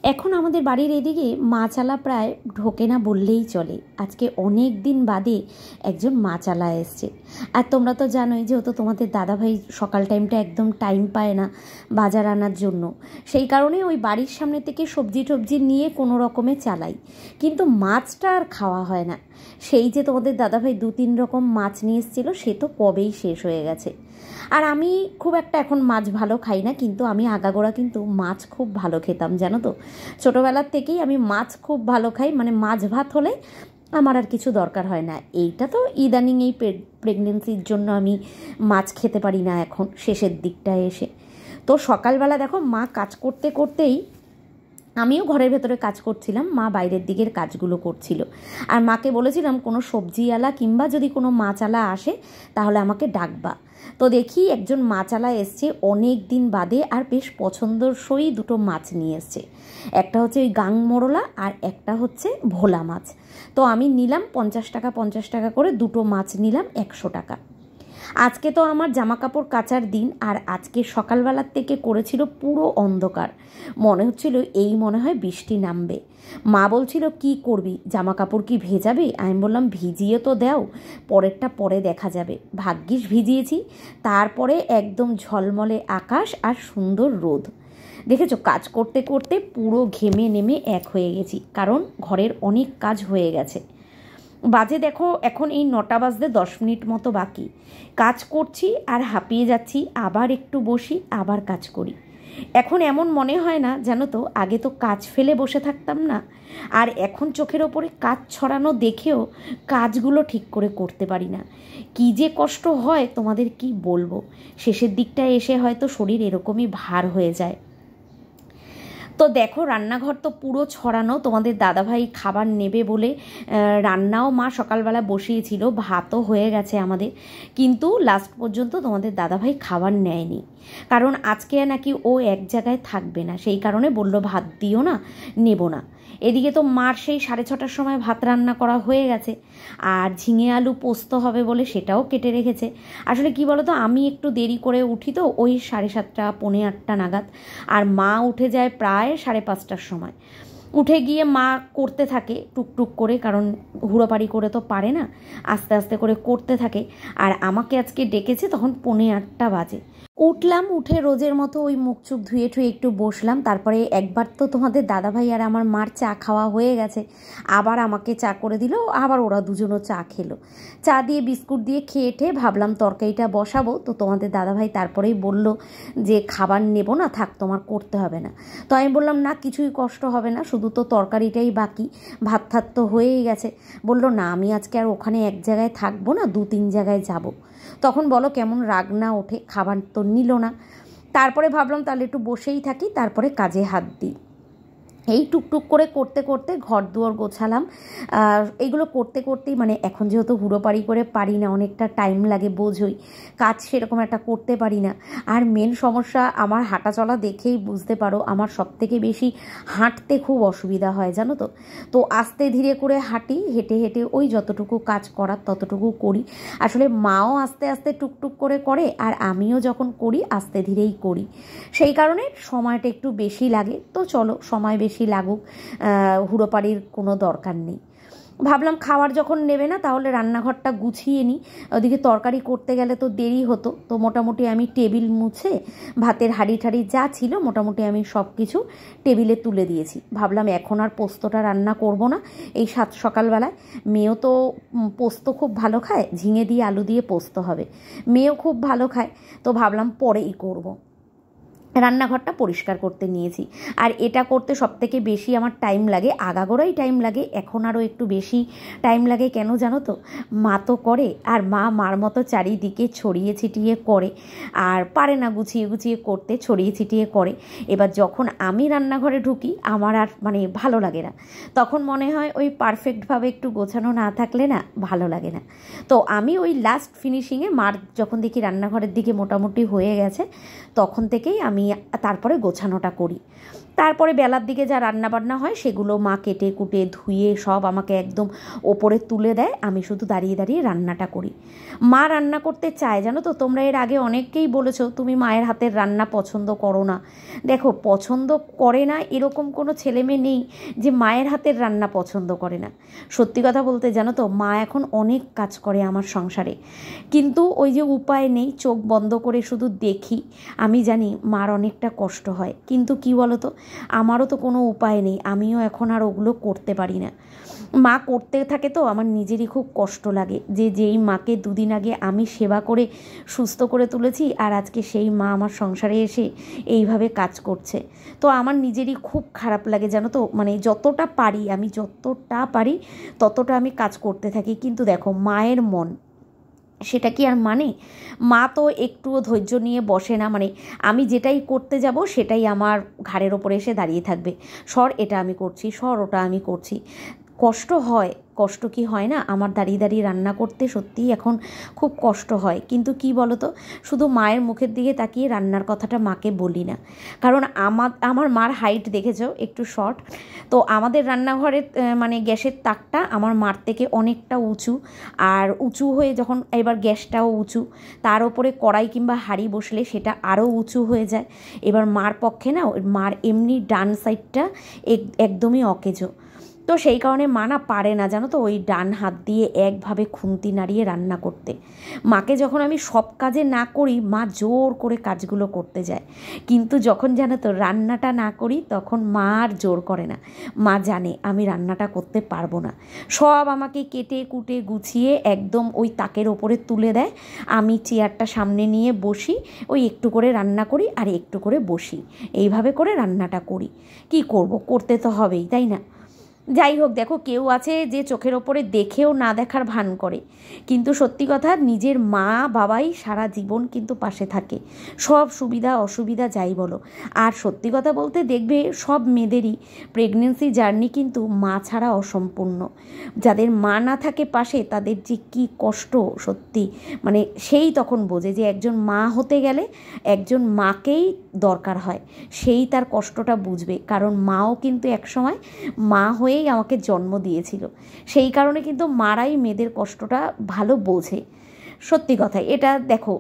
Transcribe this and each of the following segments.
এখন আমাদের বাড়ির এদিকে মাছালা প্রায় ঢোকে না বললেই চলে। আজকে অনেক দিন বাদে একজন মাছালা এসছে। আর তোমরা তো জানোই, যেহেতু তোমাদের দাদাভাই সকাল টাইমটা একদম টাইম পায় না বাজার আনার জন্য, সেই কারণে ওই বাড়ির সামনে থেকে সবজি টবজি নিয়ে কোনো রকমে চালাই, কিন্তু মাছটা আর খাওয়া হয় না। সেই যে তোমাদের দাদাভাই 2-3 রকম মাছ নিয়ে এসেছিলো, সে তো কবেই শেষ হয়ে গেছে। আর আমি খুব একটা এখন মাছ ভালো খাই না, কিন্তু আমি আগাগোড়া কিন্তু মাছ খুব ভালো খেতাম, জানো তো। ছোটোবেলার থেকেই আমি মাছ খুব ভালো খাই, মানে মাছ ভাত হলে আমার আর কিছু দরকার হয় না। এইটা তো ইদানিং এই প্রেগনেন্সির জন্য আমি মাছ খেতে পারি না এখন শেষের দিকটায় এসে। তো সকালবেলা দেখো মা কাজ করতে করতেই আমিও ঘরের ভেতরে কাজ করছিলাম, মা বাইরের দিকের কাজগুলো করছিল। আর মাকে বলেছিলাম কোনো সবজিওয়ালা কিংবা যদি কোনো মাছওয়ালা আসে তাহলে আমাকে ডাকবা। তো দেখি একজন মাছওয়ালা এসছে অনেক দিন বাদে, আর বেশ পছন্দসই দুটো মাছ নিয়ে এসছে। একটা হচ্ছে ওই গাং মোরলা আর একটা হচ্ছে ভোলা মাছ। তো আমি নিলাম 50 টাকা 50 টাকা করে দুটো মাছ নিলাম 100 টাকা। আজকে তো আমার জামা কাপড় কাচার দিন, আর আজকে সকালবেলার থেকে করেছিল পুরো অন্ধকার, মনে হচ্ছিল এই মনে হয় বৃষ্টি নামবে। মা বলছিল কি করবি, জামা কাপড় কি ভেজাবি? আমি বললাম ভিজিয়ে তো দাও, পরেরটা পরে দেখা যাবে। ভাগ্যিস ভিজিয়েছি, তারপরে একদম ঝলমলে আকাশ আর সুন্দর রোদ। দেখেছো, কাজ করতে করতে পুরো ঘেমে নেমে এক হয়ে গেছি, কারণ ঘরের অনেক কাজ হয়ে গেছে। বাজে দেখো এখন এই 9টা বাজতে 10 মিনিট মতো বাকি। কাজ করছি আর হাঁপিয়ে যাচ্ছি, আবার একটু বসি আবার কাজ করি। এখন এমন মনে হয় না, জানো তো, আগে তো কাজ ফেলে বসে থাকতাম না, আর এখন চোখের ওপরে কাজ ছড়ানো দেখেও কাজগুলো ঠিক করে করতে পারি না। কী যে কষ্ট হয় তোমাদের কি বলবো। শেষের দিকটায় এসে হয়তো শরীর এরকমই ভার হয়ে যায়। তো দেখো রান্নাঘর তো পুরো ছড়ানো, তোমাদের দাদাভাই খাবার নেবে বলে রান্নাও মা সকালবেলা বসিয়েছিল, ভাতও হয়ে গেছে আমাদের, কিন্তু লাস্ট পর্যন্ত তোমাদের দাদাভাই খাবার নেয়নি, কারণ আজকে নাকি ও এক জায়গায় থাকবে না, সেই কারণে বলল ভাত দিও না, নেব না। এদিকে তো মার সেই 6:30টার সময় ভাত রান্না করা হয়ে গেছে, আর ঝিঙে আলু পোস্ত হবে বলে সেটাও কেটে রেখেছে। আসলে কি বলো তো, আমি একটু দেরি করে উঠি তো, ওই 7:30 পৌনে 8টা নাগাদ, আর মা উঠে যায় প্রায় 5:30টার সময়। উঠে গিয়ে মা করতে থাকে টুকটুক করে, কারণ হুড়োপাড়ি করে তো পারে না, আস্তে আস্তে করে করতে থাকে। আর আমাকে আজকে ডেকেছে তখন পৌনে 8টা বাজে। উঠলাম, উঠে রোজের মতো ওই মুখ চুখ ধুয়ে ঠুয়ে একটু বসলাম। তারপরে একবার তো তোমাদের দাদাভাই আর আমার মার চা খাওয়া হয়ে গেছে, আবার আমাকে চা করে দিল, আবার ওরা দুজনও চা খেলো। চা দিয়ে বিস্কুট দিয়ে খেয়ে ঠেয়ে ভাবলাম তরকারিটা বসাবো। তো তোমাদের দাদাভাই তারপরেই বলল যে খাবার নেব না, থাক তোমার করতে হবে না। তো আমি বললাম না, কিছুই কষ্ট হবে না, শুধু তো তরকারিটাই বাকি, ভাত ঠাত তো হয়েই গেছে। বললো না, আমি আজকে আর ওখানে এক জায়গায় থাকবো না, 2-3 জায়গায় যাব। তখন বলো কেমন রাগ না ওঠে, খাবার তো নিল না। তারপরে ভাবলাম তাহলে একটু বসেই থাকি, তারপরে কাজে হাত দিই। এই টুকটুক করে করতে করতে ঘর দুয়ার গোছালাম। এইগুলো করতে করতেই, মানে এখন যেহেতু হুড়োপাড়ি করে পারি না, অনেকটা টাইম লাগে বোঝই, কাজ সেরকম একটা করতে পারি না। আর মেন সমস্যা আমার হাঁটা চলা দেখেই বুঝতে পারো, আমার সবথেকে বেশি হাঁটতে খুব অসুবিধা হয়, জানো তো। তো আস্তে ধীরে করে হাঁটি, হেঁটে হেঁটে ওই যতটুকু কাজ করার ততটুকু করি। আসলে মাও আস্তে আস্তে টুকটুক করে করে, আর আমিও যখন করি আস্তে ধীরেই করি, সেই কারণে সময়টা একটু বেশি লাগে। তো চলো, সময় বেশি লাগুক, হুড়োপাড়ির কোনো দরকার নেই। ভাবলাম খাবার যখন নেবে না তাহলে রান্নাঘরটা গুছিয়ে নিই, ওদিকে তরকারি করতে গেলে তো দেরি হতো। তো মোটামুটি আমি টেবিল মুছে ভাতের হাঁড়ি ঠাড়ি যা ছিল মোটামুটি আমি সব কিছু টেবিলে তুলে দিয়েছি। ভাবলাম এখন আর পোস্তটা রান্না করব না এই সকালবেলায়। মেয়েও তো পোস্ত খুব ভালো খায়, ঝিঙে দিয়ে আলু দিয়ে পোস্ত হবে, মেয়েও খুব ভালো খায়, তো ভাবলাম পরেই করব। রান্নাঘরটা পরিষ্কার করতে নিয়েছি, আর এটা করতে সবথেকে বেশি আমার টাইম লাগে, আগাগোড়াই টাইম লাগে, এখন আরও একটু বেশি টাইম লাগে। কেন জানো তো, মা তো করে, আর মা মার মতো চারিদিকে ছড়িয়ে ছিটিয়ে করে, আর পারে না গুছিয়ে গুছিয়ে করতে, ছড়িয়ে ছিটিয়ে করে। এবার যখন আমি রান্নাঘরে ঢুকি আমার আর মানে ভালো লাগে না, তখন মনে হয় ওই পারফেক্টভাবে একটু গোছানো না থাকলে না ভালো লাগে না। তো আমি ওই লাস্ট ফিনিশিংয়ে মার যখন দেখি রান্নাঘরের দিকে মোটামুটি হয়ে গেছে, তখন থেকেই আমি তারপরে গোছানোটা করি। তারপরে বেলার দিকে যা রান্নাবান্না হয় সেগুলো মা কেটে কুটে ধুয়ে সব আমাকে একদম ওপরে তুলে দেয়, আমি শুধু দাঁড়িয়ে দাঁড়িয়ে রান্নাটা করি। মা রান্না করতে চায়, জানো তো, তোমরা এর আগে অনেককেই বলেছো তুমি মায়ের হাতের রান্না পছন্দ করো না। দেখো, পছন্দ করে না এরকম কোনো ছেলেমেয়ে নেই যে মায়ের হাতের রান্না পছন্দ করে না। সত্যি কথা বলতে জানো তো, মা এখন অনেক কাজ করে আমার সংসারে, কিন্তু ওই যে উপায় নেই, চোখ বন্ধ করে শুধু দেখি। আমি জানি মার অনেকটা কষ্ট হয়, কিন্তু কি বলো তো, আমারও তো কোনো উপায় নেই, আমিও এখন আর ওগুলো করতে পারি না। মা করতে থাকে তো আমার নিজেরই খুব কষ্ট লাগে যে যেই মাকে দুদিন আগে আমি সেবা করে সুস্থ করে তুলেছি, আর আজকে সেই মা আমার সংসারে এসে এইভাবে কাজ করছে। তো আমার নিজেরই খুব খারাপ লাগে, জানো তো, মানে যতটা পারি, আমি যতটা পারি ততটা আমি কাজ করতে থাকি। কিন্তু দেখো, মায়ের মন সেটা কি আর মানে? মা তো একটুও ধৈর্য নিয়ে বসে না, মানে আমি যেটাই করতে যাব সেটাই আমার ঘাড়ের ওপরে এসে দাঁড়িয়ে থাকবে, সর এটা আমি করছি, সর ওটা আমি করছি। কষ্ট হয়, কষ্ট কি হয় না? আমার দাঁড়িয়ে দাঁড়িয়ে রান্না করতে সত্যিই এখন খুব কষ্ট হয়, কিন্তু কি বলো তো, শুধু মায়ের মুখের দিকে তাকিয়ে রান্নার কথাটা মাকে বলি না, কারণ আমার মার হাইট দেখেছো একটু শর্ট, তো আমাদের রান্নাঘরের মানে গ্যাসের তাকটা আমার মার থেকে অনেকটা উঁচু, আর উঁচু হয়ে যখন এবার গ্যাসটাও উঁচু, তার ওপরে কড়াই কিংবা হাঁড়ি বসলে সেটা আরও উঁচু হয়ে যায়। এবার মার পক্ষে না, মার এমনি ডান সাইডটা একদমই অকেজো, তো সেই কারণে মা না পারে না, জানো তো, ওই ডান হাত দিয়ে একভাবে খুন্তি নাড়িয়ে রান্না করতে। মাকে যখন আমি সব কাজে না করি, মা জোর করে কাজগুলো করতে যায়, কিন্তু যখন জানো তো রান্নাটা না করি তখন মা আর জোর করে না। মা জানে আমি রান্নাটা করতে পারবো না, সব আমাকে কেটে কুটে গুছিয়ে একদম ওই তাকের ওপরে তুলে দেয়, আমি চেয়ারটা সামনে নিয়ে বসি, ওই একটু করে রান্না করি আর একটু করে বসি, এইভাবে করে রান্নাটা করি। কি করব, করতে তো হবেই, তাই না? যাই হোক, দেখো, কেউ আছে যে চোখের ওপরে দেখেও না দেখার ভান করে, কিন্তু সত্যি কথা, নিজের মা বাবাই সারা জীবন কিন্তু পাশে থাকে, সব সুবিধা অসুবিধা যাই বলো। আর সত্যি কথা বলতে দেখবে সব মেয়েদেরই প্রেগনেন্সি জার্নি কিন্তু মা ছাড়া অসম্পূর্ণ। যাদের মা না থাকে পাশে তাদের যে কী কষ্ট, সত্যি মানে সেই তখন বোঝে যে একজন মা হতে গেলে একজন মাকেই দরকার হয়, সেই তার কষ্টটা বুঝবে, কারণ মাও কিন্তু একসময় মা হয়েই আমাকে জন্ম দিয়েছিল, সেই কারণে কিন্তু মারাই মেয়েদের কষ্টটা ভালো বোঝে। সত্যি কথা, এটা দেখো,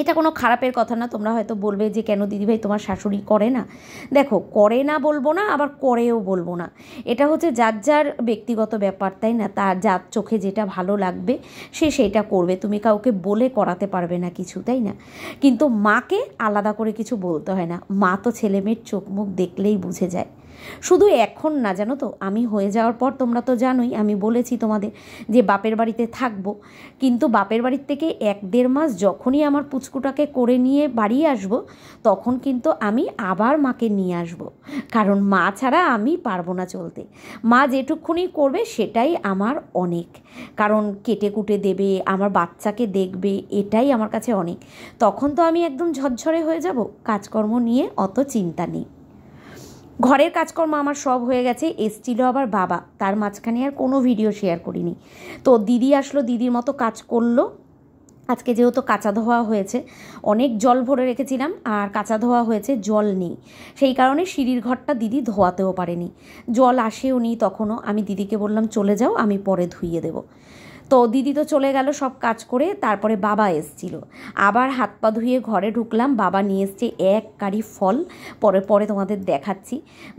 এটা কোনো খারাপের কথা না। তোমরা হয়তো বলবে যে কেন দিদিভাই তোমার শাশুড়ি করে না। দেখো, করে না বলবো না, আবার করেও বলবো না, এটা হচ্ছে যার যার ব্যক্তিগত ব্যাপার, তাই না? তার যার চোখে যেটা ভালো লাগবে সে সেটা করবে, তুমি কাউকে বলে করাতে পারবে না কিছু, তাই না? কিন্তু মাকে আলাদা করে কিছু বলতে হয় না, মা তো ছেলে মেয়ের চোখ মুখ দেখলেই বুঝে যায়। শুধু এখন না, জানো তো, আমি হয়ে যাওয়ার পর তোমরা তো জানোই, আমি বলেছি তোমাদের যে বাপের বাড়িতে থাকবো, কিন্তু বাপের বাড়ির থেকে 1-1.5 মাস যখনই আমার পুচকুটাকে করে নিয়ে বাড়ি আসবো, তখন কিন্তু আমি আবার মাকে নিয়ে আসবো, কারণ মা ছাড়া আমি পারবো না চলতে। মা যেটুকুনি করবে সেটাই আমার অনেক, কারণ কেটে কুটে দেবে, আমার বাচ্চাকে দেখবে, এটাই আমার কাছে অনেক। তখন তো আমি একদম ঝরঝরে হয়ে যাব, কাজকর্ম নিয়ে অত চিন্তা নেই। ঘরের কাজকর্ম আমার সব হয়ে গেছে, এসছিল আবার বাবা, তার মাঝখানে আর কোনো ভিডিও শেয়ার করিনি। তো দিদি আসলো, দিদির মতো কাজ করলো। আজকে যেহেতু কাঁচা ধোয়া হয়েছে, অনেক জল ভরে রেখেছিলাম আর কাঁচা ধোয়া হয়েছে, জল নেই, সেই কারণে সিঁড়ির ঘরটা দিদি ধোয়াতেও পারেনি, জল আসেও নি তখনও। আমি দিদিকে বললাম চলে যাও, আমি পরে ধুইয়ে দেবো। তো দিদি তো চলে গেল সব কাজ করে, তারপরে বাবা এসছিল, আবার হাত পা ধুয়ে ঘরে ঢুকলাম। বাবা নিয়ে এসছে 1 গাড়ি ফল, পরে পরে তোমাদের দেখাচ্ছি।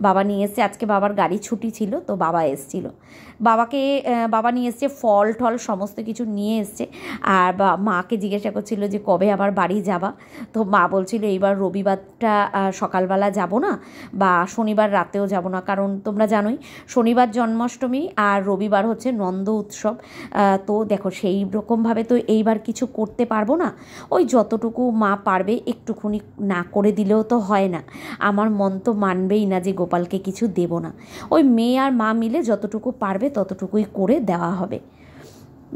বাবা নিয়ে এসছে, আজকে বাবার গাড়ি ছুটি ছিল, তো বাবা এসছিল, বাবা নিয়ে এসছে ফল টল সমস্ত কিছু নিয়ে এসছে। আর মাকে জিজ্ঞাসা করছিল যে কবে আবার বাড়ি যাবা, তো মা বলছিল এইবার রবিবারটা সকালবেলা যাব না, বা শনিবার রাতেও যাব না, কারণ তোমরা জানোই শনিবার জন্মাষ্টমী আর রবিবার হচ্ছে নন্দ উৎসব। তো দেখো, সেই রকমভাবে তো এইবার কিছু করতে পারবো না, ওই যতটুকু মা পারবে একটুখানি না করে দিলেও তো হয় না, আমার মন তো মানবেই না যে গোপালকে কিছু দেব না, ওই মেয়ে আর মা মিলে যতটুকু পারবে ততটুকুই করে দেওয়া হবে।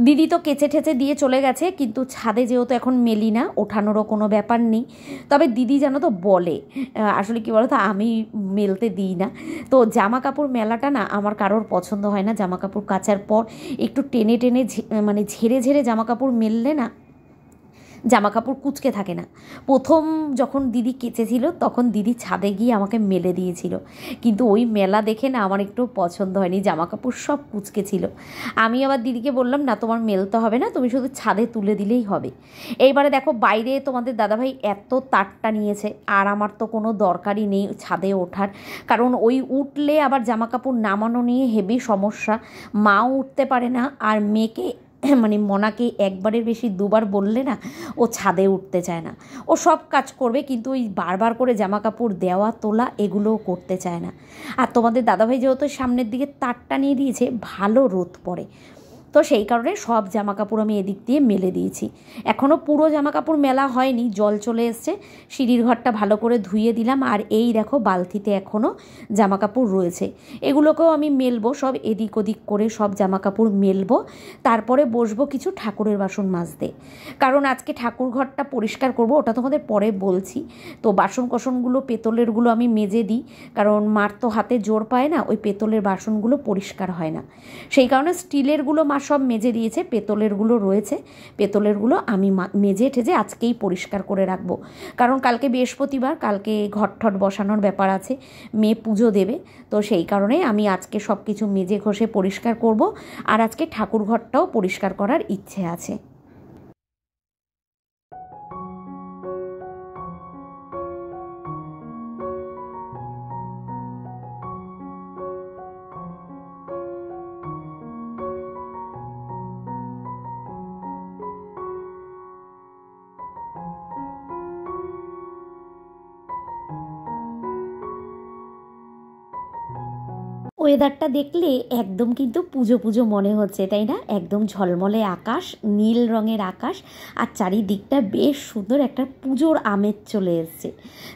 দিদি তো কেচে ঠেচে দিয়ে চলে গেছে, কিন্তু ছাদে যেহেতু এখন মেলি না, ওঠানোরও কোনো ব্যাপার নেই। তবে দিদি জানো তো বলে, আসলে কী বলো তো, আমি মেলতে দিই না, তো জামা কাপড় মেলাটা না আমার কারোর পছন্দ হয় না। জামা কাপড় কাচার পর একটু টেনে টেনে মানে ঝেড়ে ঝেড়ে জামা কাপড় মেললে না জামা কাপড় কুঁচকে থাকে না। প্রথম যখন দিদি কেচেছিল তখন দিদি ছাদে গিয়ে আমাকে মেলে দিয়েছিল, কিন্তু ওই মেলা দেখে না আমার একটু পছন্দ হয়নি, জামা কাপড় সব কুঁচকে ছিল। আমি আবার দিদিকে বললাম, না তোমার মেলতে হবে না, তুমি শুধু ছাদে তুলে দিলেই হবে। এইবারে দেখো বাইরে তোমাদের দাদাভাই এত তারটা নিয়েছে, আর আমার তো কোনো দরকারই নেই ছাদে ওঠার, কারণ ওই উঠলে আবার জামা কাপড় নামানো নিয়ে হেভি সমস্যা। মাও উঠতে পারে না, আর মেয়েকে মানে মনাকে একবারের বেশি দুবার বললে না ও ছাদে উঠতে চায় না। ও সব কাজ করবে, কিন্তু ওই বারবার করে জামা কাপড় দেওয়া তোলা এগুলোও করতে চায় না। আর তোমাদের দাদাভাই যেহেতু সামনের দিকে তারটা নিয়ে দিয়েছে, ভালো রোদ পড়ে, তো সেই কারণে সব জামা কাপড় আমি এদিক দিয়ে মেলে দিয়েছি। এখনও পুরো জামা কাপড় মেলা হয়নি, জল চলে এসছে, সিঁড়ির ঘরটা ভালো করে ধুয়ে দিলাম। আর এই দেখো বালতিতে এখনও জামা কাপড় রয়েছে, এগুলোকেও আমি মেলবো, সব এদিক ওদিক করে সব জামা কাপড় মেলবো। তারপরে বসবো কিছু ঠাকুরের বাসন মাজতে, কারণ আজকে ঠাকুর ঘরটা পরিষ্কার করব, ওটা তোমাদের পরে বলছি। তো বাসন কোসনগুলো পেতলেরগুলো আমি মেজে দিই, কারণ মার তো হাতে জোর পায় না, ওই পেতলের বাসনগুলো পরিষ্কার হয় না, সেই কারণে স্টিলেরগুলো মা সব মেজে দিয়েছে, পেতলেরগুলো রয়েছে, পেতলেরগুলো আমি মেজে ঠেজে আজকেই পরিষ্কার করে রাখবো। কারণ কালকে বৃহস্পতিবার, কালকে ঘট ঠট বসানোর ব্যাপার আছে, মেয়ে পুজো দেবে, তো সেই কারণে আমি আজকে সব কিছু মেজে ঘষে পরিষ্কার করব। আর আজকে ঠাকুর ঘরটাও পরিষ্কার করার ইচ্ছে আছে। ওয়েদারটা দেখলে একদম কিন্তু পুজো পুজো মনে হচ্ছে, তাই না? একদম ঝলমলে আকাশ, নীল রঙের আকাশ, আর চারিদিকটা বেশ সুন্দর একটা পুজোর আমেজ চলে এসছে,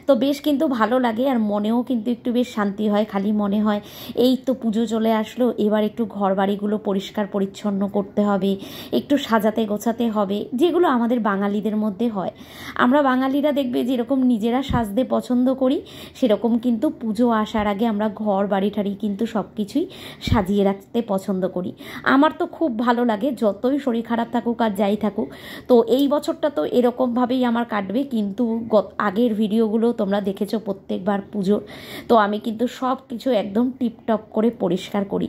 তো বেশ কিন্তু ভালো লাগে, আর মনেও কিন্তু একটু বেশ শান্তি হয়। খালি মনে হয় এই তো পুজো চলে আসলো, এবার একটু ঘর বাড়িগুলো পরিষ্কার পরিচ্ছন্ন করতে হবে, একটু সাজাতে গোছাতে হবে, যেগুলো আমাদের বাঙালিদের মধ্যে হয়। আমরা বাঙালিরা দেখবে যেরকম নিজেরা সাজতে পছন্দ করি, সেরকম কিন্তু পুজো আসার আগে আমরা ঘর বাড়ি ঠাড়ি কিন্তু সব কিছুই সাজিয়ে রাখতে পছন্দ করি। আমার তো খুব ভালো লাগে, যতই শরীর খারাপ থাকুক আর যাই থাকুক। তো এই বছরটা তো এরকমভাবেই আমার কাটবে, কিন্তু আগের ভিডিওগুলো তোমরা দেখেছো প্রত্যেকবার পুজোর, তো আমি কিন্তু সব কিছু একদম টিপটপ করে পরিষ্কার করি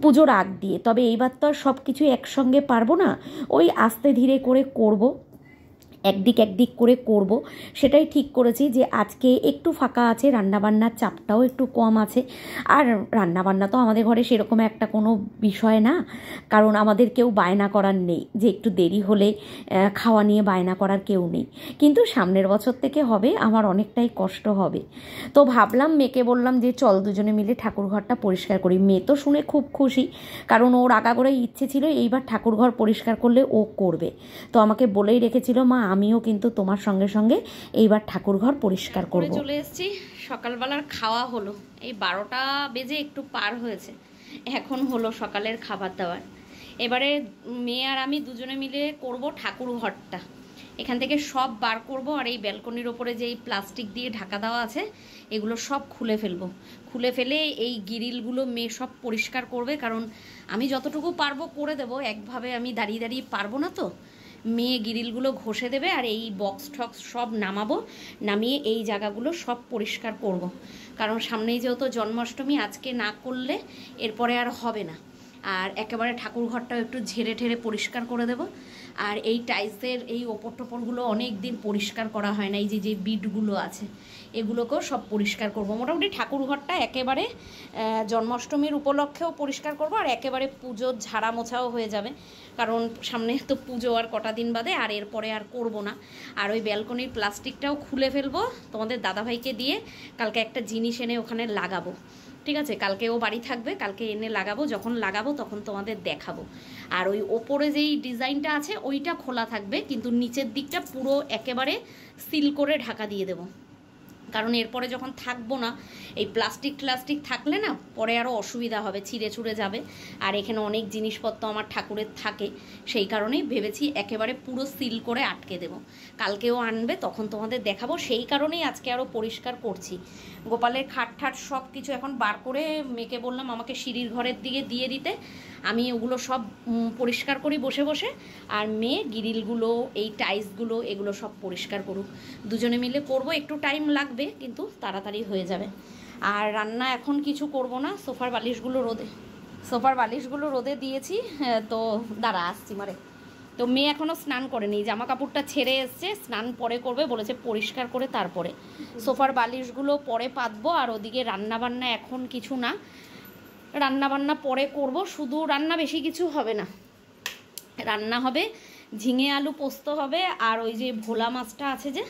পুজোর আগ দিয়ে। তবে এইবার তো আর সব কিছু একসঙ্গে পারবো না, ওই আস্তে ধীরে করে করব, একদিক একদিক করে করব, সেটাই ঠিক করেছি যে আজকে একটু ফাঁকা আছে, রান্নাবান্নার চাপটাও একটু কম আছে। আর রান্নাবান্না তো আমাদের ঘরে সেরকম একটা কোনো বিষয় না, কারণ আমাদের কেউ বায়না করার নেই যে একটু দেরি হলে খাওয়া নিয়ে বায়না করার কেউ নেই। কিন্তু সামনের বছর থেকে হবে, আমার অনেকটাই কষ্ট হবে। তো ভাবলাম, মেয়েকে বললাম যে চল দুজনে মিলে ঠাকুর ঘরটা পরিষ্কার করি। মেয়ে তো শুনে খুব খুশি, কারণ ওর আগাগোড়াই ইচ্ছে ছিল এইবার ঠাকুর ঘর পরিষ্কার করলে ও করবে। তো আমাকে বলেই রেখেছিল, মা আমিও কিন্তু তোমার সঙ্গে সঙ্গে এইবার ঠাকুর ঘর পরিষ্কার করব। চলে এসেছি, সকালবেলার খাওয়া হলো, এই 12টা বেজে একটু পার হয়েছে, এখন হলো সকালের খাবার দাবার। এবারে মেয়ে আর আমি দুজনে মিলে করব ঠাকুর ঘরটা, এখান থেকে সব বার করব, আর এই ব্যালকনির ওপরে যে এই প্লাস্টিক দিয়ে ঢাকা দেওয়া আছে এগুলো সব খুলে ফেলবো। খুলে ফেলে এই গ্রিলগুলো মেয়ে সব পরিষ্কার করবে, কারণ আমি যতটুকু পারবো করে দেবো, একভাবে আমি দাঁড়িয়ে দাঁড়িয়ে পারবো না, তো মেয়ে গ্রিলগুলো ঘষে দেবে, আর এই বক্স ঠক্স সব নামাবো, নামিয়ে এই জায়গাগুলো সব পরিষ্কার করব। কারণ সামনেই যেহেতু জন্মাষ্টমী, আজকে না করলে এরপরে আর হবে না। আর একেবারে ঠাকুর ঘরটাও একটু ঝেড়ে ঠেড়ে পরিষ্কার করে দেব। আর এই টাইলসের এই ওপর টোপরগুলো অনেক দিন পরিষ্কার করা হয় না, এই যে যে বিটগুলো আছে এগুলোকেও সব পরিষ্কার করব। মোটামুটি ঠাকুর ঘরটা একেবারে জন্মাষ্টমীর উপলক্ষেও পরিষ্কার করব, আর একেবারে পুজোর ঝাড়া মোছাও হয়ে যাবে, কারণ সামনে তো পুজো আর কটা দিন বাদে, আর এরপরে আর করব না। আর ওই ব্যালকনির প্লাস্টিকটাও খুলে ফেলবো, তোমাদের দাদাভাইকে দিয়ে কালকে একটা জিনিস এনে ওখানে লাগাবো, ঠিক আছে? কালকে ও বাড়ি থাকবে, কালকে এনে লাগাবো, যখন লাগাবো তখন তোমাদের দেখাবো। আর ওই ওপরে যেই ডিজাইনটা আছে ওইটা খোলা থাকবে, কিন্তু নিচের দিকটা পুরো একেবারে সিল করে ঢাকা দিয়ে দেবো, কারণ এরপরে যখন থাকবো না, এই প্লাস্টিক থাকলে না পরে আরও অসুবিধা হবে, ছিঁড়ে ছুঁড়ে যাবে। আর এখানে অনেক জিনিসপত্র আমার ঠাকুরের থাকে, সেই কারণেই ভেবেছি একেবারে পুরো সিল করে আটকে দেব। কালকেও আনবে, তখন তোমাদের দেখাবো, সেই কারণেই আজকে আরও পরিষ্কার করছি। গোপালের খাট ঠাট সব কিছু এখন বার করে মেয়েকে বললাম আমাকে সিঁড়ির ঘরের দিকে দিয়ে দিতে, আমি ওগুলো সব পরিষ্কার করি বসে বসে, আর মেয়ে গ্রিলগুলো এই টাইলসগুলো এগুলো সব পরিষ্কার করুক। দুজনে মিলে করব, একটু টাইম লাগবে কিন্তু তাড়াতাড়ি হয়ে যাবে। আর রান্না এখন কিছু করব না, সোফার বালিশগুলো রোদে দিয়েছি। তো দাঁড়া আসছি মারে। তো মেয়ে এখনও স্নান করেনি, জামা কাপড়টা ছেড়ে এসছে, স্নান পরে করবে বলেছে, পরিষ্কার করে তারপরে সোফার বালিশগুলো পরে পাতবো। আর ওদিকে রান্নাবান্না এখন কিছু না, রান্নাবান্না পরে করব। শুধু রান্না, বেশি কিছু হবে না, রান্না হবে ঝিঙে আলু পোস্ত হবে, আর ওই যে ভোলা মাছটা আছে, যে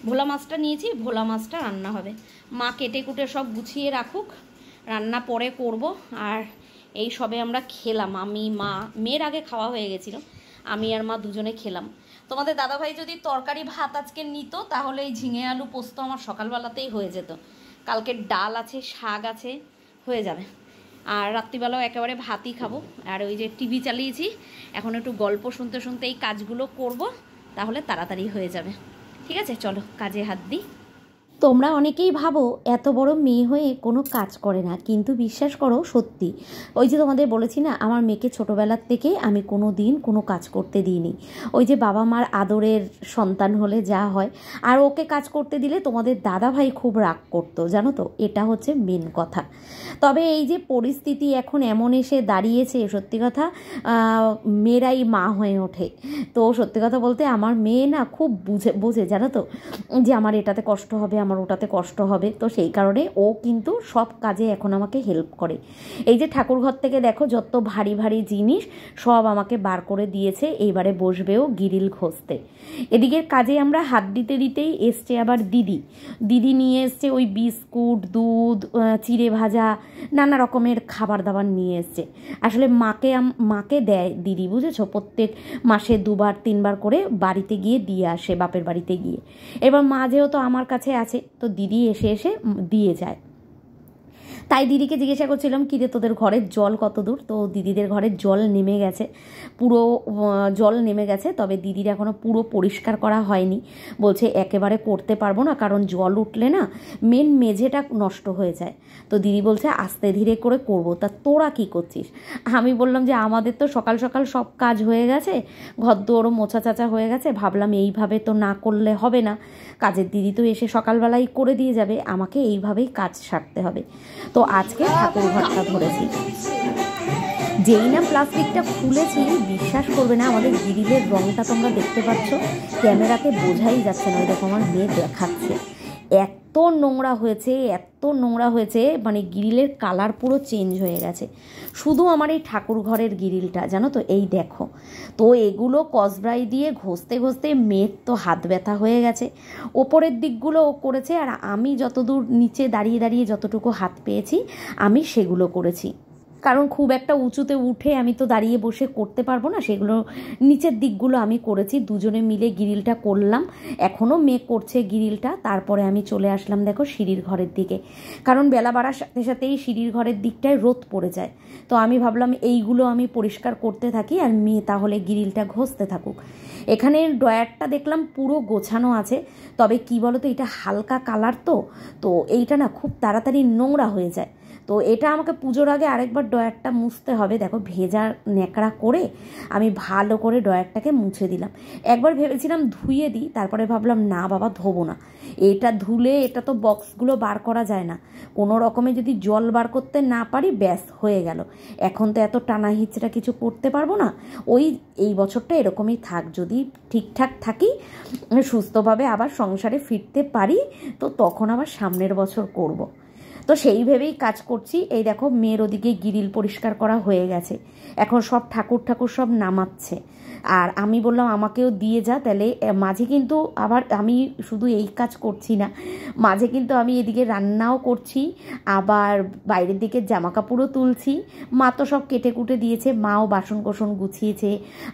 ভোলা মাছটা নিয়েছি, ভোলা মাছটা রান্না হবে। মা কেটে কুটে সব গুছিয়ে রাখুক, রান্না পরে করব। আর এই সবে আমরা খেলাম, আমি মা, মেয়ের আগে খাওয়া হয়ে গেছিলো, আমি আর মা দুজনে খেলাম। তোমাদের দাদাভাই যদি তরকারি ভাত আজকে নিত তাহলে এই ঝিঙে আলু পোস্ত আমার সকালবেলাতেই হয়ে যেত। কালকের ডাল আছে, শাক আছে, হয়ে যাবে। আর রাত্রিবেলাও একেবারে ভাতই খাবো। আর ওই যে টিভি চালিয়েছি, এখন একটু গল্প শুনতে শুনতে এই কাজগুলো করব, তাহলে তাড়াতাড়ি হয়ে যাবে। ঠিক আছে, চলো কাজে হাত দিই। তোমরা অনেকেই ভাবো এত বড় মেয়ে হয়ে কোনো কাজ করে না, কিন্তু বিশ্বাস করো সত্যি, ওই যে তোমাদের বলেছি না, আমার মেয়েকে ছোটোবেলার থেকে আমি কোনো দিন কোনো কাজ করতে দিইনি। ওই যে বাবা মার আদরের সন্তান হলে যা হয়, আর ওকে কাজ করতে দিলে তোমাদের দাদাভাই খুব রাগ করতো, জানো তো, এটা হচ্ছে মেন কথা। তবে এই যে পরিস্থিতি এখন এমন এসে দাঁড়িয়েছে, সত্যি কথা মেয়েরাই মা হয়ে ওঠে। তো সত্যি কথা বলতে আমার মেয়ে না খুব বোঝে, জানো তো, যে আমার এটাতে কষ্ট হবে, আমার ওটাতে কষ্ট হবে। তো সেই কারণে ও কিন্তু সব কাজে এখন আমাকে হেল্প করে। এই যে ঠাকুরঘর থেকে দেখো যত ভারী ভারী জিনিস সব আমাকে বার করে দিয়েছে, এইবারে বসবেও গ্রিল ঘষতে। এদিকের কাজে আমরা হাত দিতে দিতেই এসছে আবার দিদি নিয়ে এসছে ওই বিস্কুট, দুধ, চিড়ে ভাজা, নানা রকমের খাবার দাবার নিয়ে এসছে। আসলে মাকে দেয় দিদি, বুঝেছো, প্রত্যেক মাসে 2-3 বার করে বাড়িতে গিয়ে দিয়ে আসে, বাপের বাড়িতে গিয়ে। এবার মা যেহেতু আমার কাছে আছে, তো দিদি এসে এসে দিয়ে যায়। তাই দিদিকে জিজ্ঞাসা করছিলাম, কী রে তোদের ঘরের জল কত দূর? তো দিদিদের ঘরের জল নেমে গেছে, পুরো জল নেমে গেছে, তবে দিদির এখনও পুরো পরিষ্কার করা হয়নি। বলছে একেবারে করতে পারবো না, কারণ জল উঠলে না মেন মেঝেটা নষ্ট হয়ে যায়। তো দিদি বলছে আস্তে ধীরে করে করবো। তা তোরা কী করছিস? আমি বললাম যে আমাদের তো সকাল সকাল সব কাজ হয়ে গেছে, ঘর দোরও মোছা চাচা হয়ে গেছে, ভাবলাম এইভাবে তো না করলে হবে না, কাজের দিদি তো এসে সকালবেলাই করে দিয়ে যাবে, আমাকে এইভাবেই কাজ সারতে হবে। তো আজকে ঠাকুর ঘরটা ধরেছি, যেই না প্লাস্টিকটা খুলেছি, বিশ্বাস করবে না, আমাদের গ্রিলের রঙটা তোমরা দেখতে পাচ্ছ, ক্যামেরাতে বোঝাই যাচ্ছে না, ওই দেখো আমার মেয়ে দেখাচ্ছে, এত নোংরা হয়েছে, মানে গ্রিলের কালার পুরো চেঞ্জ হয়ে গেছে। শুধু আমার এই ঠাকুর ঘরের গ্রিলটা, জানো তো, এই দেখো। তো এগুলো কসব্রাই দিয়ে ঘষতে ঘষতে মেয়ের তো হাত ব্যথা হয়ে গেছে। ওপরের দিকগুলো ও করেছে, আর আমি যতদূর নিচে দাঁড়িয়ে দাঁড়িয়ে যতটুকু হাত পেয়েছি আমি সেগুলো করেছি। কারণ খুব একটা উঁচুতে উঠে আমি তো দাঁড়িয়ে বসে করতে পারবো না, সেগুলো নিচের দিকগুলো আমি করেছি, দুজনে মিলে গ্রিলটা করলাম। এখনও মেয়ে করছে গ্রিলটা। তারপরে আমি চলে আসলাম দেখো সিঁড়ির ঘরের দিকে, কারণ বেলা বাড়ার সাথে সাথেই সিঁড়ির ঘরের দিকটায় রোদ পড়ে যায়। তো আমি ভাবলাম এইগুলো আমি পরিষ্কার করতে থাকি, আর মেয়ে তাহলে গ্রিলটা ঘষতে থাকুক। এখানে ড্রয়ারটা দেখলাম পুরো গোছানো আছে, তবে কি বলো তো, এটা হালকা কালার, তো এইটা না খুব তাড়াতাড়ি নোংরা হয়ে যায়। তো এটা আমাকে পুজোর আগে আরেকবার ড্রয়ারটা মুছতে হবে। দেখো ভেজা ন্যাকড়া করে আমি ভালো করে ড্রয়ারটাকে মুছে দিলাম। একবার ভেবেছিলাম ধুয়ে দিই, তারপরে ভাবলাম না বাবা, ধোবো না, এটা ধুলে এটা তো বক্সগুলো বার করা যায় না, কোনো রকমে যদি জল বার করতে না পারি ব্যাস হয়ে গেল। এখন তো এত টানা হিচড়া কিছু করতে পারবো না, এই বছরটা এরকমই থাক, যদি ঠিকঠাক থাকি, সুস্থভাবে আবার সংসারে ফিরতে পারি, তো তখন আবার সামনের বছর করব। তো সেই ভেবেই কাজ করছি। এই দেখো মেয়ের ওদিকে গ্রিল পরিষ্কার করা হয়ে গেছে, এখন সব ঠাকুর সব নামাচ্ছে। আর আমি বললাম আমাকেও দিয়ে যা, তাহলে মাঝে কিন্তু আবার আমি শুধু এই কাজ করছি না, মাঝে কিন্তু আমি এদিকে রান্নাও করছি, আবার বাইরের দিকে জামা কাপড়ও তুলছি। মা তো সব কেটে কুটে দিয়েছে, মাও বাসন কোসন গুছিয়েছে,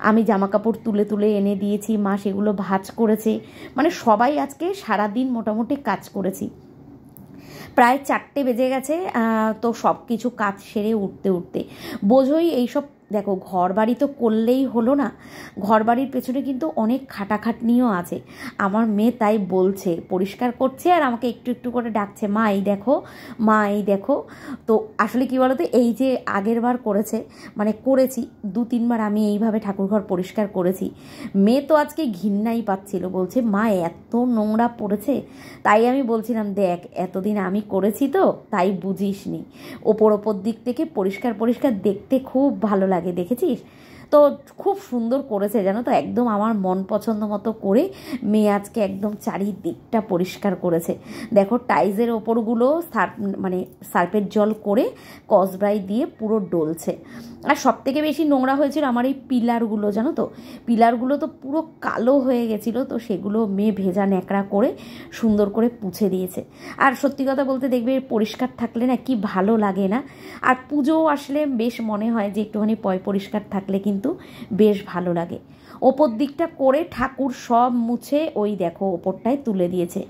আমি জামা কাপড় তুলে তুলে এনে দিয়েছি, মা সেগুলো ভাঁজ করেছে। মানে সবাই আজকে সারাদিন মোটামুটি কাজ করেছি। প্রায় 4টে বেজে গেছে। তো সব কিছু কাজ সেরে উঠতে বোঝোই এইসব দেখো ঘর বাড়ি তো করলেই হলো না, ঘর বাড়ির পেছনে কিন্তু অনেক খাটাখাটনিও আছে। আমার মেয়ে তাই বলছে, পরিষ্কার করছে আর আমাকে একটু একটু করে ডাকছে, মা এই দেখো, মা এই দেখো। তো আসলে কী বলো তো, এই যে আগের বার করেছে, মানে করেছি 2-3 বার আমি এইভাবে ঠাকুরঘর পরিষ্কার করেছি, মেয়ে তো আজকে ঘৃণাই পাচ্ছিল, বলছে মা এত নোংরা পড়েছে। তাই আমি বলছিলাম দেখ এতদিন আমি করেছি তো তাই বুঝিসনি, ওপর দিক থেকে পরিষ্কার পরিষ্কার দেখতে খুব ভালো লাগে, দেখেছিস তো? খুব সুন্দর করেছে জানো তো, একদম আমার মন পছন্দ মতো করে মেয়ে আজকে একদম চারিদিকটা পরিষ্কার করেছে। দেখো টাইলসের ওপরগুলো মানে সার্ফের জল করে কসব্রাইট দিয়ে পুরো ডলছে। আর সবথেকে বেশি নোংরা হয়েছিল আমার এই পিলারগুলো, জানো তো, পিলারগুলো তো পুরো কালো হয়ে গেছিলো, তো সেগুলো মেয়ে ভেজা ন্যাকড়া করে সুন্দর করে পুছে দিয়েছে। আর সত্যি কথা বলতে দেখবে পরিষ্কার থাকলে না কি ভালো লাগে না, আর পুজো আসলে বেশ মনে হয় যে একটুখানি পরিষ্কার থাকলে কিন্তু বেশ ভালো লাগে। ওপর দিকটা করে ঠাকুর সব মুছে ওই দেখো ওপরটায় তুলে দিয়েছে,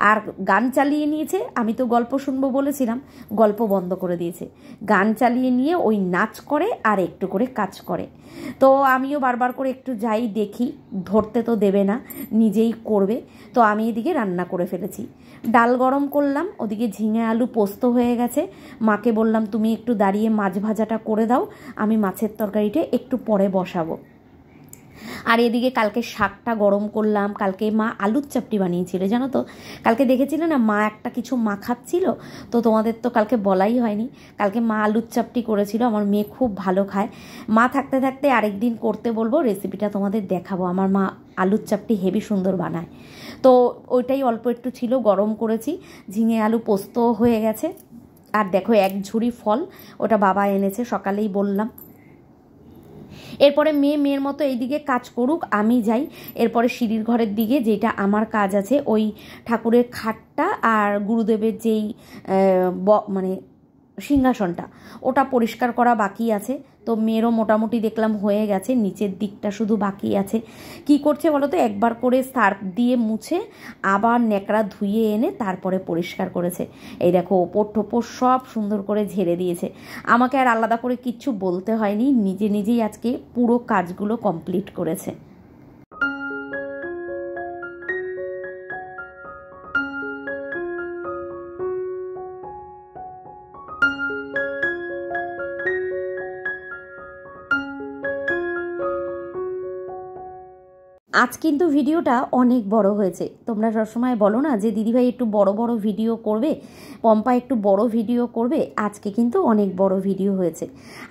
আর গান চালিয়ে নিয়েছে। আমি তো গল্প শুনবো বলেছিলাম, গল্প বন্ধ করে দিয়েছে, গান চালিয়ে নিয়ে ওই নাচ করে আর একটু করে কাজ করে। তো আমিও বারবার করে একটু যাই দেখি, ধরতে তো দেবে না, নিজেই করবে। তো আমি এদিকে রান্না করে ফেলেছি, ডাল গরম করলাম, ওদিকে ঝিঙে আলু পোস্ত হয়ে গেছে। মাকে বললাম তুমি একটু দাঁড়িয়ে মাছ ভাজাটা করে দাও, আমি মাছের তরকারিটা একটু পরে বসাবো। আর এদিকে কালকে শাকটা গরম করলাম, কালকে মা আলুর চাপটি বানিয়েছিল জানো তো, কালকে দেখেছিলে না মা একটা কিছু মাখাচ্ছিল, তো তোমাদের তো কালকে বলাই হয়নি, কালকে মা আলুর চাপটি করেছিল, আমার মেয়ে খুব ভালো খায়। মা থাকতে থাকতে আরেকদিন করতে বলবো, রেসিপিটা তোমাদের দেখাবো। আমার মা আলুর চাপটি হেভি সুন্দর বানায়। তো ওইটাই অল্প একটু ছিল, গরম করেছি, ঝিঙে আলু পোস্ত হয়ে গেছে। আর দেখো এক ঝুড়ি ফল, ওটা বাবা এনেছে, সকালেই বললাম। এরপরে মেয়ের মতো এইদিকে কাজ করুক, আমি যাই এরপরে সিঁড়ির ঘরের দিকে, যেটা আমার কাজ আছে, ওই ঠাকুরের খাটটা আর গুরুদেবের যেই মানে সিংহাসনটা, ওটা পরিষ্কার করা বাকি আছে। তো মেয়েরও মোটামুটি দেখলাম হয়ে গেছে, নিচের দিকটা শুধু বাকি আছে। কি করছে বলো তো, একবার করে সার্ফ দিয়ে মুছে আবার ন্যাকড়া ধুয়ে এনে তারপরে পরিষ্কার করেছে। এই দেখো ওপর টোপর সব সুন্দর করে ঝেড়ে দিয়েছে, আমাকে আর আলাদা করে কিচ্ছু বলতে হয়নি, নিজে নিজেই আজকে পুরো কাজগুলো কমপ্লিট করেছে। আজ কিন্তু ভিডিওটা অনেক বড় হয়েছে। তোমরা সবসময় বলো না যে দিদিভাই একটু বড় বড় ভিডিও করবে, পম্পা একটু বড় ভিডিও করবে, আজকে কিন্তু অনেক বড় ভিডিও হয়েছে।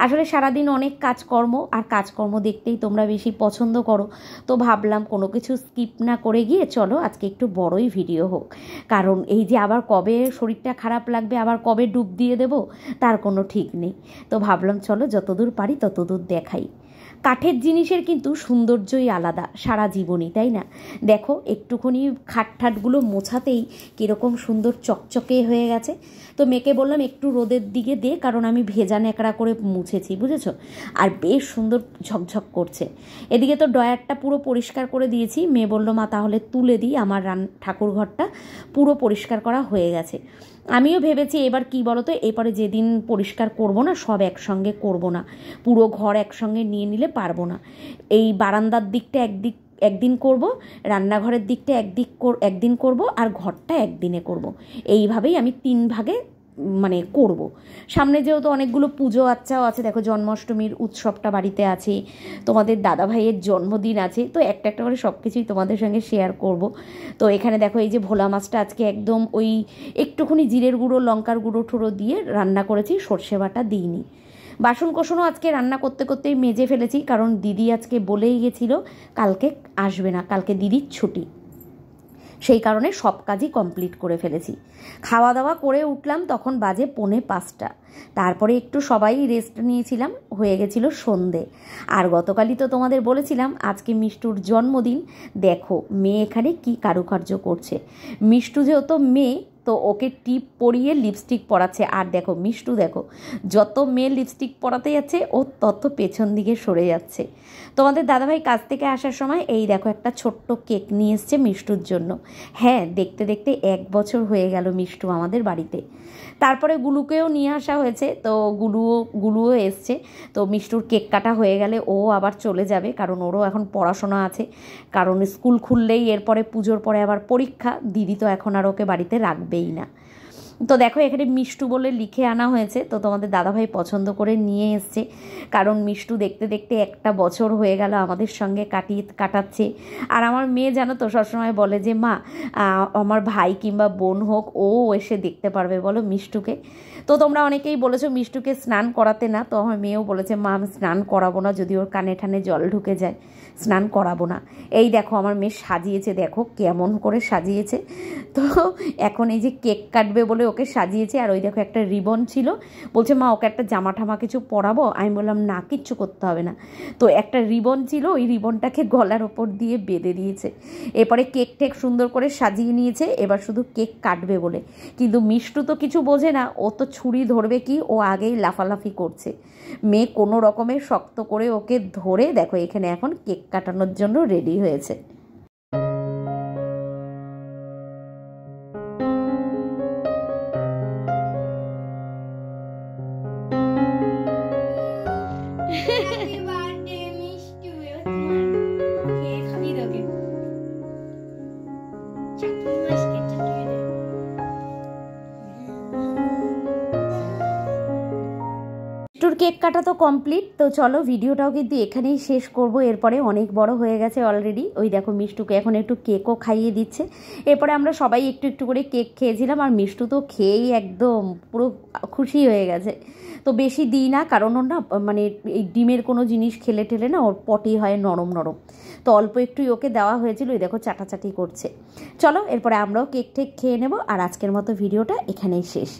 আসলে সারাদিন অনেক কাজকর্ম, আর কাজকর্ম দেখতেই তোমরা বেশি পছন্দ করো, তো ভাবলাম কোনো কিছু স্কিপ না করে গিয়ে চলো আজকে একটু বড়ই ভিডিও হোক। কারণ এই যে আবার কবে শরীরটা খারাপ লাগবে, আবার কবে ডুব দিয়ে দেবো তার কোনো ঠিক নেই। তো ভাবলাম চলো যতদূর পারি ততদূর দেখাই। কাঠের জিনিসের কিন্তু সৌন্দর্যই আলাদা সারা জীবনই, তাই না? দেখো একটুখানি খাটগুলো মোছাতেই কীরকম সুন্দর চকচকে হয়ে গেছে। তো মেয়েকে বললাম একটু রোদের দিকে দে, কারণ আমি ভেজা ন্যাকড়া করে মুছেছি, বুঝেছো, আর বেশ সুন্দর ঝকঝক করছে। এদিকে তো ড্রয়ারটা পুরো পরিষ্কার করে দিয়েছি। মেয়ে বললো মা তাহলে তুলে দিই, আমার ঠাকুর ঘরটা পুরো পরিষ্কার করা হয়ে গেছে। আমিও ভেবেছি এবার কি বলো তো, এরপরে যেদিন পরিষ্কার করব না সব একসঙ্গে করব না, পুরো ঘর একসঙ্গে নিয়ে নিলে পারবো না। এই বারান্দার দিকটা একদিন করব, রান্নাঘরের দিকটা একদিন করব, আর ঘরটা একদিনে করব। এইভাবেই আমি 3 ভাগে মানে করব। সামনে যেহেতু অনেকগুলো পুজো আচ্ছাও আছে, দেখো জন্মাষ্টমীর উৎসবটা বাড়িতে আছে, তোমাদের দাদা ভাইয়ের জন্মদিন আছে, তো একটা একটা করে সব কিছুই তোমাদের সঙ্গে শেয়ার করব। তো এখানে দেখো এই যে ভোলা মাছটা আজকে একদম ওই একটুখানি জিরের গুঁড়ো লঙ্কার গুঁড়ো ঠুড়ো দিয়ে রান্না করেছি, সর্ষে বাটা দিইনি। বাসন কোসনও আজকে রান্না করতে করতেই মেজে ফেলেছি, কারণ দিদি আজকে বলেই গেছিল কালকে আসবে না, কালকে দিদির ছুটি, সেই কারণে সব কাজই কমপ্লিট করে ফেলেছি। খাওয়া দাওয়া করে উঠলাম তখন বাজে 4:45, তারপরে একটু সবাই রেস্ট নিয়েছিলাম, হয়ে গেছিলো সন্ধে। আর গতকালই তো তোমাদের বলেছিলাম আজকে মিষ্টুর জন্মদিন। দেখো মেয়ে এখানে কি কারুকার্য করছে। মিষ্টু যেহেতু মেয়ে, তো ওকে টিপ পরিয়ে লিপস্টিক পরাচ্ছে। আর দেখো মিষ্টু দেখো, যত মেয়ে লিপস্টিক পরাতে যাচ্ছে ও তত পেছন দিকে সরে যাচ্ছে। তোমাদের দাদাভাই কাছ থেকে আসার সময় এই দেখো একটা ছোট্ট কেক নিয়ে এসছে মিষ্টুর জন্য। হ্যাঁ, দেখতে দেখতে 1 বছর হয়ে গেল মিষ্টু আমাদের বাড়িতে। তারপরে গুলুকেও নিয়ে আসা হয়েছে, তো গুলুও এসছে। তো মিষ্টুর কেক কাটা হয়ে গেলে ও আবার চলে যাবে, কারণ ওরও এখন পড়াশোনা আছে, কারণ স্কুল খুললেই এরপরে পুজোর পরে আবার পরীক্ষা। দিদি তো এখন আর ওকে বাড়িতে রাখবেই না। তো দেখো এখানে মিষ্টু বলে লিখে আনা হয়েছে, তো তোমাদের দাদাভাই পছন্দ করে নিয়ে এসছে, কারণ মিষ্টু দেখতে দেখতে 1 বছর হয়ে গেল আমাদের সঙ্গে কাটাচ্ছে। আর আমার মেয়ে জানো তো সবসময় বলে যে মা, আমার ভাই কিংবা বোন হোক, ও এসে দেখতে পারবে বলো মিষ্টুকে। তো তোমরা অনেকেই বলেছো মিষ্টুকে স্নান করাতে না, তো আমার মেয়েও বলেছে মা আমি স্নান করাবো না, যদি ওর কানে ঠানে জল ঢুকে যায়, স্নান করাবো না। এই দেখো আমার মেয়ে সাজিয়েছে, দেখো কেমন করে সাজিয়েছে। তো এখন এই যে কেক কাটবে বলে ওকে সাজিয়েছে। আর ওই দেখো একটা রিবন ছিল, বলছে মা ওকে একটা জামা ঠামা কিছু পরাবো। আমি বললাম না, কিচ্ছু করতে হবে না। তো একটা রিবন ছিল, ওই রিবনটাকে গলার ওপর দিয়ে বেঁধে দিয়েছে। এরপরে কেক টেক সুন্দর করে সাজিয়ে নিয়েছে, এবার শুধু কেক কাটবে বলে। কিন্তু মিষ্টু তো কিছু বোঝে না, ও তো ছুরি ধরবে কি, ও আগেই লাফালাফি করছে। মেয়ে কোনো রকমের শক্ত করে ওকে ধরে দেখো এখানে এখন কেক কাটানোর জন্য রেডি হয়েছে। মিষ্টুর কেক কাটা তো কমপ্লিট। তো চলো ভিডিওটাও কিন্তু এখানেই শেষ করব, এরপরে অনেক বড় হয়ে গেছে অলরেডি। ওই দেখো মিষ্টুকে এখন একটু কেকও খাইয়ে দিচ্ছে। এরপরে আমরা সবাই একটু একটু করে কেক খেয়েছিলাম, আর মিষ্টু তো খেয়েই একদম পুরো খুশি হয়ে গেছে। তো বেশি দিই না, কারণ ওর না মানে এই ডিমের কোনো জিনিস খেলে টেলে না ওর পটি হয় নরম নরম, তো অল্প একটুই ওকে দেওয়া হয়েছিল। ওই দেখো চাটাচাটি করছে। চলো এরপরে আমরাও কেক টেক খেয়ে নেবো, আর আজকের মতো ভিডিওটা এখানেই শেষ।